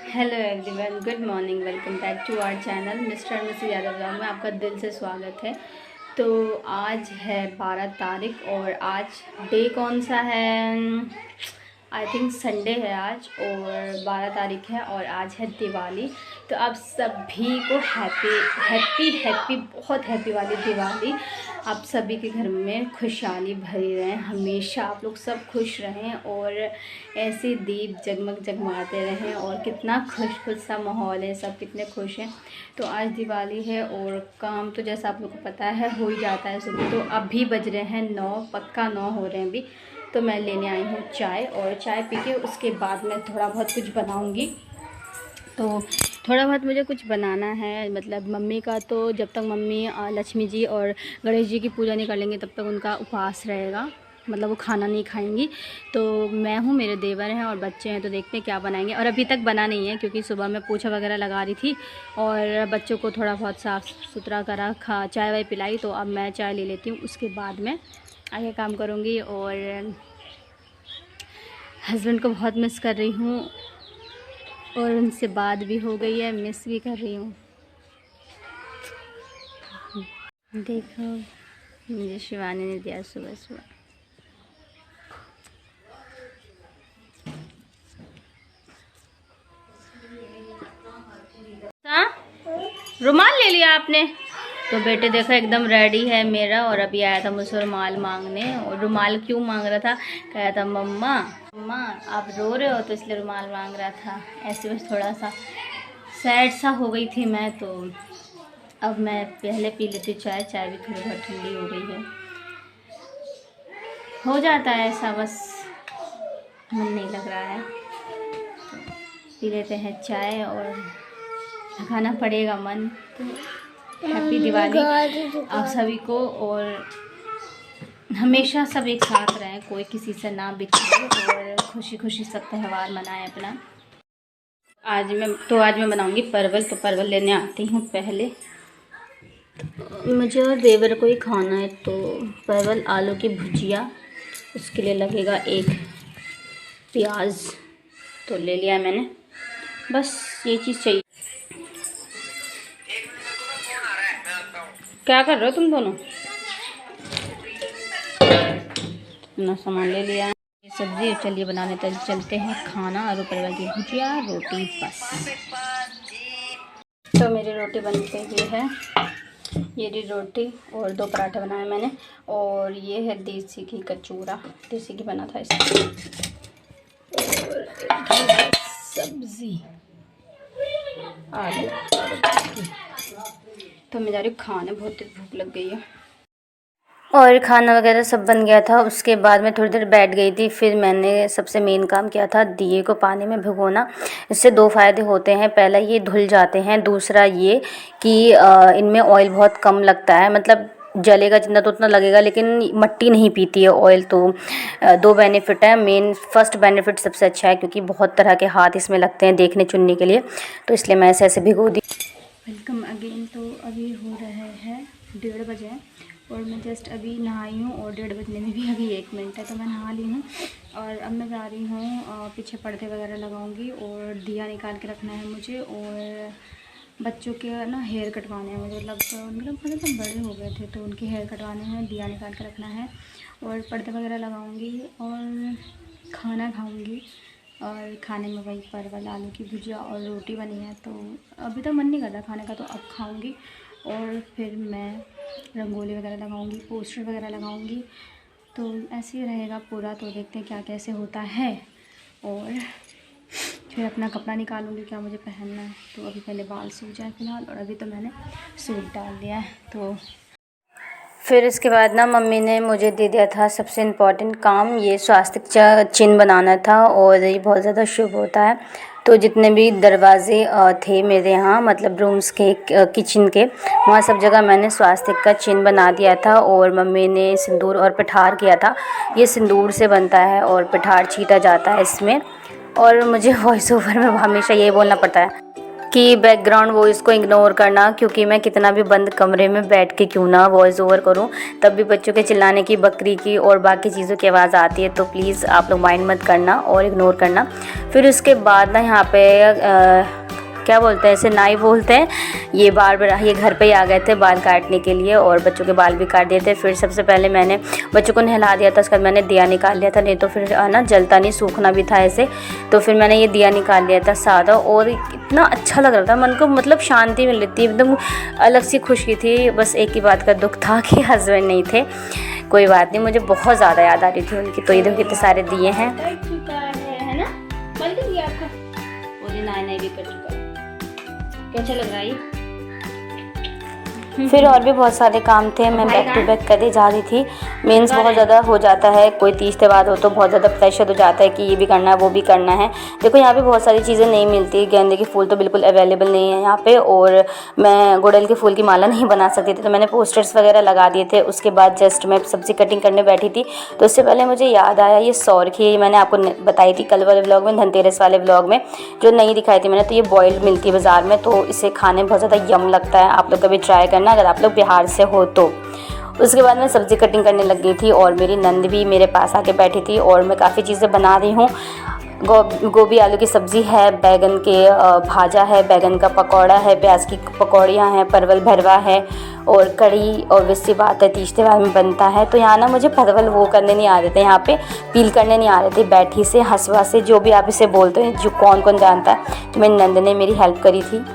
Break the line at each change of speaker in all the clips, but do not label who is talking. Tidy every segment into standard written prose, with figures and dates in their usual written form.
Hello everyone, good morning. Welcome back to our channel mister missus Yadav blog में आपका दिल से स्वागत है। तो आज है 12 तारीख और आज डे कौन सा है? आई थिंक संडे है आज और 12 तारीख है और आज है दिवाली। तो आप सभी को हैप्पी हैप्पी हैप्पी बहुत हैप्पी वाली दिवाली। आप सभी के घर में खुशहाली भरी रहें, हमेशा आप लोग सब खुश रहें और ऐसे दीप जगमग जगमाते रहें। और कितना खुश सा माहौल है, सब कितने खुश हैं। तो आज दिवाली है और काम तो जैसा आप लोग को पता है हो ही जाता है सुबह। तो अभी बज रहे हैं 9, पक्का 9 हो रहे हैं अभी। तो मैं लेने आई हूँ चाय और चाय पी के उसके बाद मैं थोड़ा बहुत कुछ बनाऊँगी। तो थोड़ा बहुत मुझे कुछ बनाना है, मतलब मम्मी का तो जब तक मम्मी लक्ष्मी जी और गणेश जी की पूजा नहीं कर लेंगे तब तक उनका उपवास रहेगा, मतलब वो खाना नहीं खाएंगी। तो मैं हूँ, मेरे देवर हैं और बच्चे हैं, तो देखते हैं क्या बनाएंगे। और अभी तक बना नहीं है क्योंकि सुबह मैं पोछा वगैरह लगा रही थी और बच्चों को थोड़ा बहुत साफ़ सुथरा करा, चाय वाय पिलाई। तो अब मैं चाय ले लेती हूँ, उसके बाद मैं आगे काम करूँगी। और हस्बैंड को बहुत मिस कर रही हूँ और उनसे बात भी हो गई है, मिस भी कर रही हूँ। देखो मुझे शिवानी ने दिया सुबह सुबह। हाँ, रुमाल ले लिया आपने? तो बेटे देखो एकदम रेडी है मेरा और अभी आया था मुझसे रुमाल मांगने। और रुमाल क्यों मांग रहा था? कहा था मम्मा मम्मा आप रो रहे हो तो इसलिए रुमाल मांग रहा था। ऐसे बस थोड़ा सा सैड सा हो गई थी मैं। तो अब मैं पहले पी लेती चाय, चाय भी थोड़ी बहुत ठंडी हो गई है। हो जाता है ऐसा, बस मन नहीं लग रहा है तो पी लेते हैं चाय और लगाना पड़ेगा मन। तो हैप्पी दिवाली आप सभी को और हमेशा सब एक साथ रहें, कोई किसी से ना बिछड़े और खुशी खुशी सब त्यौहार मनाएं अपना। आज मैं बनाऊंगी परवल। तो परवल लेने आती हूँ पहले, मुझे और देवर को ही खाना है। तो परवल आलू की भुजिया, उसके लिए लगेगा एक प्याज, तो ले लिया मैंने। बस ये चीज़ चाहिए। क्या कर रहे हो तुम दोनों? इतना सामान ले लिया, ये सब्ज़ी। चलिए बनाने चलते हैं खाना। आलू परवल की भुजिया, रोटी, बस। तो मेरी रोटी बन गई है, ये रही रोटी और 2 पराठे बनाए मैंने। और ये है देसी घी का चूरा, देसी घी बना था इसमें। और सब्ज़ी आलू। तो मैं जा रही हूँ खाने, बहुत तेज भूख लग गई है। और खाना वगैरह सब बन गया था। उसके बाद मैं थोड़ी देर बैठ गई थी। फिर मैंने सबसे मेन काम किया था, दिए को पानी में भिगोना। इससे 2 फ़ायदे होते हैं, पहला ये धुल जाते हैं, दूसरा ये कि इनमें ऑयल बहुत कम लगता है, मतलब जलेगा जितना तो उतना लगेगा लेकिन मट्टी नहीं पीती है ऑयल। तो 2 बेनिफिट है। मेन फर्स्ट बेनिफिट सबसे अच्छा है क्योंकि बहुत तरह के हाथ इसमें लगते हैं देखने चुनने के लिए, तो इसलिए मैं ऐसे भिगो दी। Welcome again. तो अभी हो रहे हैं 1:30 बजे और मैं जस्ट अभी नहाई हूँ और 1:30 बजने में भी अभी 1 मिनट है। तो मैं नहा ली हूँ और अब मैं जा रही हूँ, पीछे पर्दे वगैरह लगाऊंगी और दिया निकाल के रखना है मुझे। और बच्चों के ना हेयर कटवाने हैं मुझे, मतलब तो बड़े हो गए थे तो उनके हेयर कटवाने हैं, दिया निकाल के रखना है और पर्दे वगैरह लगाऊंगी और खाना खाऊंगी। और खाने में वही परवल आलू की भुजिया और रोटी बनी है। तो अभी तो मन नहीं कर रहा खाने का, तो अब खाऊंगी और फिर मैं रंगोली वगैरह लगाऊंगी, पोस्टर वगैरह लगाऊंगी। तो ऐसे ही रहेगा पूरा। तो देखते हैं क्या कैसे होता है और फिर अपना कपड़ा निकालूंगी क्या मुझे पहनना है। तो अभी पहले बाल सूख जाए फ़िलहाल, और अभी तो मैंने सूट डाल दिया है। तो फिर इसके बाद ना मम्मी ने मुझे दे दिया था सबसे इम्पॉर्टेंट काम, ये स्वास्तिक चिन्ह बनाना था और ये बहुत ज़्यादा शुभ होता है। तो जितने भी दरवाज़े थे मेरे यहाँ, मतलब रूम्स के, किचन के, वहाँ सब जगह मैंने स्वास्तिक का चिन्ह बना दिया था। और मम्मी ने सिंदूर और पिठार किया था। ये सिंदूर से बनता है और पिठार छीटा जाता है इसमें। और मुझे वॉइस ओवर में हमेशा यही बोलना पड़ता है, कि बैकग्राउंड वॉइस को इग्नोर करना, क्योंकि मैं कितना भी बंद कमरे में बैठ के क्यों ना वॉइस ओवर करूं, तब भी बच्चों के चिल्लाने की, बकरी की और बाकी चीज़ों की आवाज़ आती है। तो प्लीज़ आप लोग माइंड मत करना और इग्नोर करना। फिर उसके बाद ना यहाँ पे क्या बोलते हैं, इसे नाई बोलते हैं, ये ये घर पे ही आ गए थे बाल काटने के लिए और बच्चों के बाल भी काट दिए थे। फिर सबसे पहले मैंने बच्चों को नहला दिया था, उसके बाद मैंने दिया निकाल लिया था, नहीं तो फिर ना जलता नहीं, सूखना भी था ऐसे। तो फिर मैंने ये दिया निकाल लिया था सादा, और इतना अच्छा लग रहा था मन को, मतलब शांति मिल रही थी, एकदम अलग सी खुशी थी। बस एक ही बात का दुख था कि हस्बैंड नहीं थे। कोई बात नहीं, मुझे बहुत ज़्यादा याद आ रही थी उनकी। तो ये देखो कितने सारे दिए हैं, है ना, नाई भी कर चुका है। कैसा लग रहा है ये? फिर और भी बहुत सारे काम थे, मैं बैक टू बैक करे जा रही थी। मीन्स बहुत ज़्यादा हो जाता है, कोई तीज त्यौहार हो तो बहुत ज़्यादा प्रेशर हो जाता है कि ये भी करना है वो भी करना है। देखो यहाँ पे बहुत सारी चीज़ें नहीं मिलती, गेंदे के फूल तो बिल्कुल अवेलेबल नहीं है यहाँ पे, और मैं गुड़हल के फूल की माला नहीं बना सकती थी, तो मैंने पोस्टर्स वगैरह लगा दिए थे। उसके बाद जस्ट मैं सब्ज़ी कटिंग करने बैठी थी, तो उससे पहले मुझे याद आया ये सौरखी, मैंने आपको बताई थी कल वाले व्लॉग में, धनतेरस वाले व्लॉग में जो नहीं दिखाई थी मैंने। तो ये बॉइल्ड मिलती है बाज़ार में, तो इसे खाने में बहुत ज़्यादा यम लगता है। आप लोग कभी ट्राई करना अगर आप लोग बिहार से हो तो। उसके बाद मैं सब्ज़ी कटिंग करने लग गई थी और मेरी नंद भी मेरे पास आके बैठी थी, और मैं काफ़ी चीज़ें बना रही हूँ। गोभी आलू की सब्ज़ी है, बैगन के भाजा है, बैगन का पकौड़ा है, प्याज की पकौड़ियाँ हैं, परवल भरवा है और कढ़ी, और वैसी बात है तीज त्यौहार में बनता है। तो यहाँ ना मुझे परवल वो करने नहीं आ रहे थे, यहाँ पे पील करने नहीं आ रहे थे, बैठी से हसवा से, जो भी आप इसे बोलते हैं, जो कौन कौन जानता है। तो मेरी नंद ने मेरी हेल्प करी थी।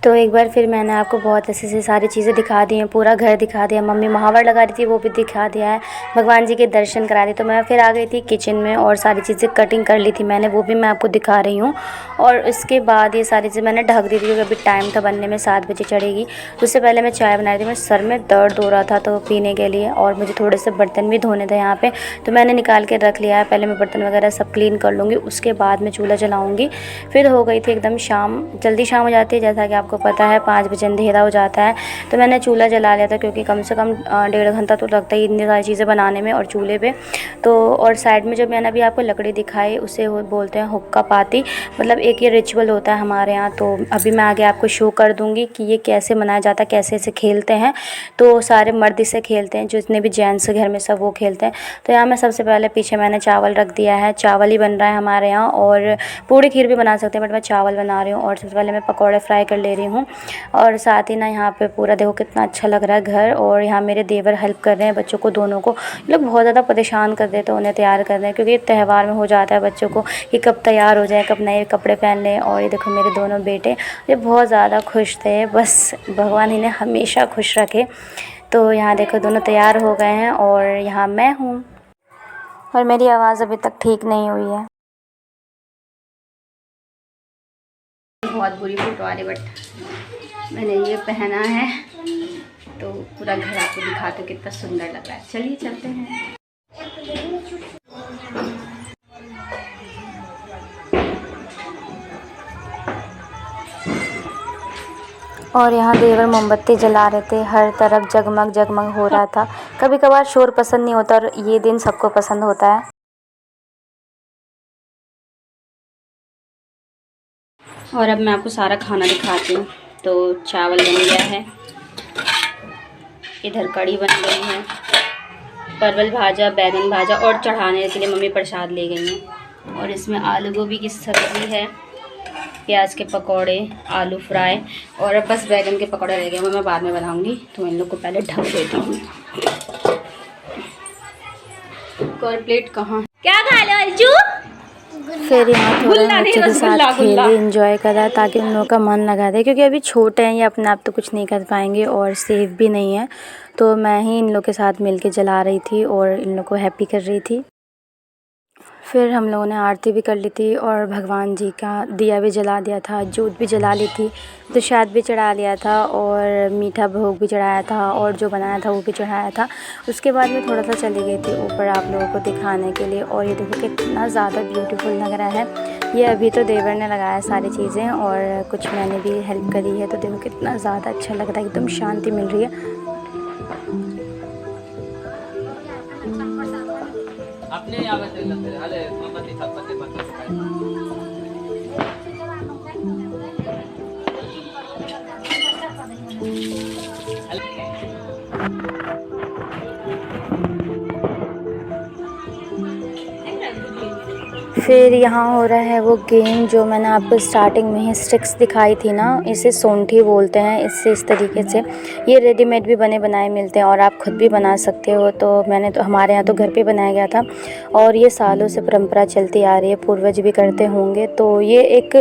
तो एक बार फिर मैंने आपको बहुत ऐसी ऐसी सारी चीज़ें दिखा दी हैं, पूरा घर दिखा दिया, मम्मी महावर लगा रही थी वो भी दिखा दिया है, भगवान जी के दर्शन करा दी। तो मैं फिर आ गई थी किचन में और सारी चीज़ें कटिंग कर ली थी मैंने, वो भी मैं आपको दिखा रही हूँ। और उसके बाद ये सारी चीज़ें मैंने ढक दी थी, क्योंकि अभी टाइम था बनने में, 7 बजे चढ़ेगी। तो उससे पहले मैं चाय बना रही थी, मेरे सर में दर्द हो रहा था तो पीने के लिए, और मुझे थोड़े से बर्तन भी धोने थे यहाँ पर, तो मैंने निकाल के रख लिया है। पहले मैं बर्तन वगैरह सब क्लीन कर लूँगी, उसके बाद मैं चूल्हा जलाऊँगी। फिर हो गई थी एकदम शाम, जल्दी शाम हो जाती है, जैसा कि आपको पता है 5 बजे अंधेरा हो जाता है। तो मैंने चूल्हा जला लिया था, क्योंकि कम से कम 1.5 घंटा तो लगता ही इतनी सारी चीज़ें बनाने में और चूल्हे पे। तो और साइड में जो मैंने अभी आपको लकड़ी दिखाई उसे बोलते हैं हुक्का पाती, मतलब एक ये रिचुअल होता है हमारे यहाँ। तो अभी मैं आगे आपको शो कर दूँगी कि ये कैसे मनाया जाता है, कैसे इसे खेलते हैं। तो सारे मर्द इसे खेलते हैं, जितने भी जेंट्स घर में सब वो खेलते हैं। तो यहाँ मैं सबसे पहले पीछे मैंने चावल रख दिया है, चावल ही बन रहा है हमारे यहाँ, और पूड़ी खीर भी बना सकते हैं, बट मैं चावल बना रही हूँ। और सबसे पहले मैं पकौड़े फ्राई कर ले रही हूँ, और साथ ही ना यहाँ पे पूरा देखो कितना अच्छा लग रहा है घर। और यहाँ मेरे देवर हेल्प कर रहे हैं बच्चों को, दोनों को। ये लोग बहुत ज़्यादा परेशान कर देते हैं उन्हें तैयार कर रहे हैं, क्योंकि त्यौहार में हो जाता है बच्चों को कि कब तैयार हो जाए, कब नए कपड़े पहन लें। और ये देखो मेरे दोनों बेटे ये बहुत ज़्यादा खुश थे, बस भगवान इन्हें हमेशा खुश रखे। तो यहाँ देखो दोनों तैयार हो गए हैं, और यहाँ मैं हूँ, और मेरी आवाज़ अभी तक ठीक नहीं हुई है। बहुत बुरी फोटो आ रही, बट मैंने ये पहना है तो पूरा घर आपको दिखाते कितना सुंदर लग रहा है। चलिए चलते हैं। और यहाँ देवर मोमबत्ती जला रहे थे, हर तरफ जगमग जगमग हो रहा था। कभी कभार शोर पसंद नहीं होता, और ये दिन सबको पसंद होता है। और अब मैं आपको सारा खाना दिखाती हूँ। तो चावल बन गया है, इधर कढ़ी बन गई है, परवल भाजा, बैगन भाजा, और चढ़ाने के लिए मम्मी प्रसाद ले गई हैं। और इसमें आलू गोभी की सब्ज़ी है, प्याज के पकौड़े, आलू फ्राई, और अब बस बैगन के पकौड़े रह गए, वो मैं बाद में बनाऊँगी। तो इन लोग को पहले ढक देती हूँ। और प्लेट कहाँ, क्या खा लो अर्जू? फिर यहाँ थोड़ा बच्चों के साथ खेले, एंजॉय करा, ताकि उन लोगों का मन लगा दे, क्योंकि अभी छोटे हैं, ये अपने आप तो कुछ नहीं कर पाएंगे और सेफ भी नहीं है। तो मैं ही इन लोग के साथ मिल के जला रही थी और इन लोग को हैप्पी कर रही थी। फिर हम लोगों ने आरती भी कर ली थी और भगवान जी का दिया भी जला दिया था, जोत भी जला ली थी, प्रसाद भी चढ़ा लिया था और मीठा भोग भी चढ़ाया था और जो बनाया था वो भी चढ़ाया था। उसके बाद मैं थोड़ा सा चली गई थी ऊपर आप लोगों को दिखाने के लिए। और ये देखो कितना ज़्यादा ब्यूटीफुल लग रहा है। ये अभी तो देवर ने लगाया सारी चीज़ें और कुछ मैंने भी हेल्प करी है। तो देखो कितना ज़्यादा अच्छा लग रहा है, एकदम शांति मिल रही है।
अपने हले मोमबत्ती सबसे
फिर यहाँ हो रहा है वो गेम जो मैंने आपको स्टार्टिंग में ही स्टिक्स दिखाई थी ना, इसे सोंठी बोलते हैं। इससे इस तरीके से ये रेडीमेड भी बने बनाए मिलते हैं और आप खुद भी बना सकते हो। तो मैंने तो हमारे यहाँ तो घर पे बनाया गया था और ये सालों से परंपरा चलती आ रही है, पूर्वज भी करते होंगे। तो ये एक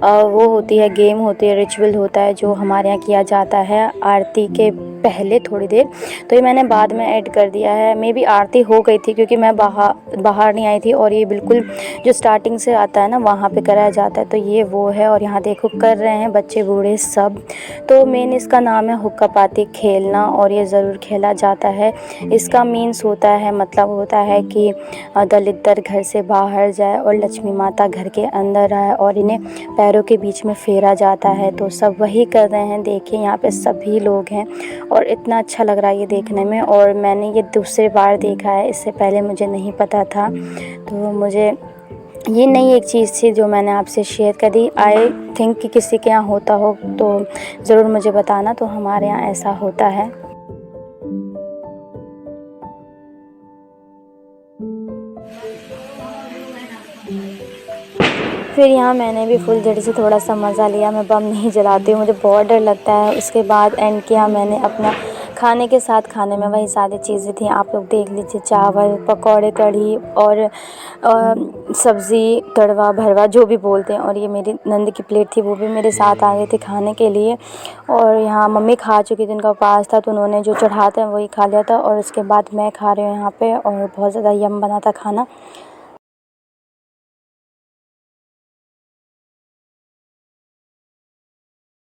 वो होती है, गेम होती है, रिचुअल होता है जो हमारे यहाँ किया जाता है आरती के पहले थोड़ी देर। तो ये मैंने बाद में ऐड कर दिया है। मे बी आरती हो गई थी क्योंकि मैं बाहर नहीं आई थी और ये बिल्कुल जो स्टार्टिंग से आता है ना वहाँ पे कराया जाता है। तो ये वो है और यहाँ देखो कर रहे हैं बच्चे बूढ़े सब। तो मेन इसका नाम है हुक्का पाती खेलना और ये ज़रूर खेला जाता है। इसका मीन्स होता है, मतलब होता है कि दलिद्र घर से बाहर जाए और लक्ष्मी माता घर के अंदर आए और इन्हें पैरों के बीच में फेरा जाता है। तो सब वही कर रहे हैं। देखिए यहाँ पे सभी लोग हैं और इतना अच्छा लग रहा है ये देखने में। और मैंने ये दूसरी बार देखा है, इससे पहले मुझे नहीं पता था। तो मुझे ये नई एक चीज़ थी जो मैंने आपसे शेयर करी। आई थिंक कि किसी के यहाँ होता हो तो ज़रूर मुझे बताना। तो हमारे यहाँ ऐसा होता है। फिर यहाँ मैंने भी फुल जड़ी से थोड़ा सा मज़ा लिया। मैं बम नहीं जलाती हूँ, मुझे बहुत डर लगता है। उसके बाद एंड किया मैंने अपना खाने के साथ। खाने में वही सारी चीज़ें थी, आप लोग देख लीजिए, चावल, पकौड़े, कढ़ी और सब्ज़ी, कड़वा भरवा जो भी बोलते हैं। और ये मेरी नंद की प्लेट थी, वो भी मेरे साथ आ गए थे खाने के लिए। और यहाँ मम्मी खा चुकी थी, उनका उपवास था तो उन्होंने जो चढ़ाते हैं वही खा लिया था। और उसके बाद मैं खा रही हूँ यहाँ पे और बहुत ज़्यादा यम बना था खाना।